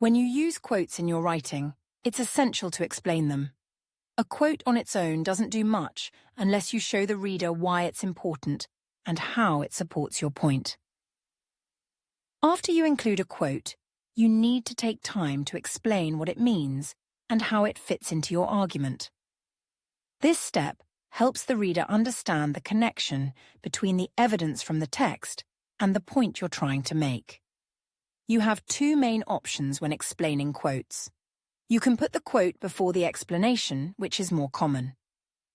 When you use quotes in your writing, it's essential to explain them. A quote on its own doesn't do much unless you show the reader why it's important and how it supports your point. After you include a quote, you need to take time to explain what it means and how it fits into your argument. This step helps the reader understand the connection between the evidence from the text and the point you're trying to make. You have two main options when explaining quotes. You can put the quote before the explanation, which is more common.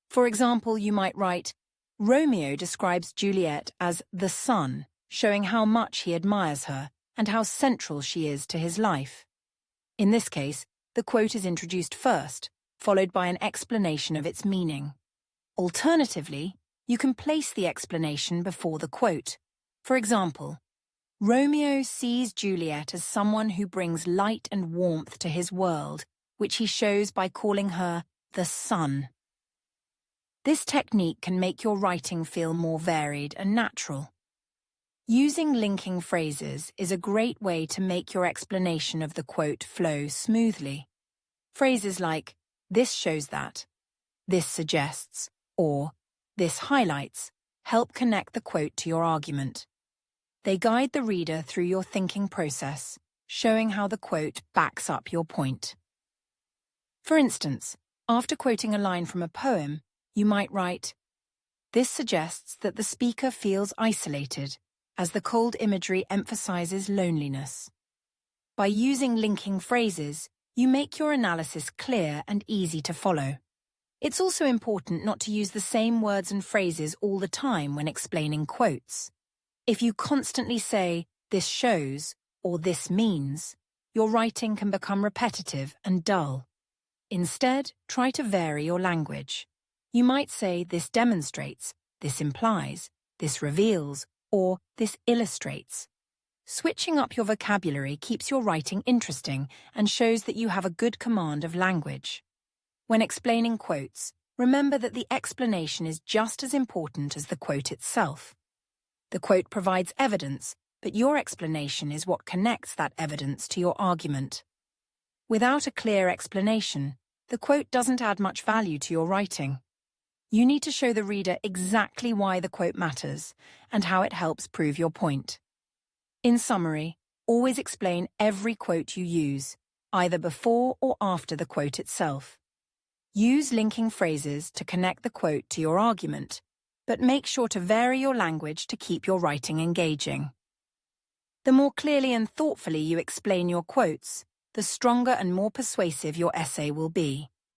For example, you might write, "Romeo describes Juliet as the sun, showing how much he admires her and how central she is to his life." In this case, the quote is introduced first, followed by an explanation of its meaning. Alternatively, you can place the explanation before the quote. For example, Romeo sees Juliet as someone who brings light and warmth to his world, which he shows by calling her the sun. This technique can make your writing feel more varied and natural. Using linking phrases is a great way to make your explanation of the quote flow smoothly. Phrases like, "This shows that," "This suggests," or "This highlights" help connect the quote to your argument. They guide the reader through your thinking process, showing how the quote backs up your point. For instance, after quoting a line from a poem, you might write, "This suggests that the speaker feels isolated, as the cold imagery emphasizes loneliness." By using linking phrases, you make your analysis clear and easy to follow. It's also important not to use the same words and phrases all the time when explaining quotes. If you constantly say, "This shows," or "This means," your writing can become repetitive and dull. Instead, try to vary your language. You might say, "This demonstrates," "This implies," "This reveals," or "This illustrates." Switching up your vocabulary keeps your writing interesting and shows that you have a good command of language. When explaining quotes, remember that the explanation is just as important as the quote itself. The quote provides evidence, but your explanation is what connects that evidence to your argument. Without a clear explanation, the quote doesn't add much value to your writing. You need to show the reader exactly why the quote matters and how it helps prove your point. In summary, always explain every quote you use, either before or after the quote itself. Use linking phrases to connect the quote to your argument, but make sure to vary your language to keep your writing engaging. The more clearly and thoughtfully you explain your quotes, the stronger and more persuasive your essay will be.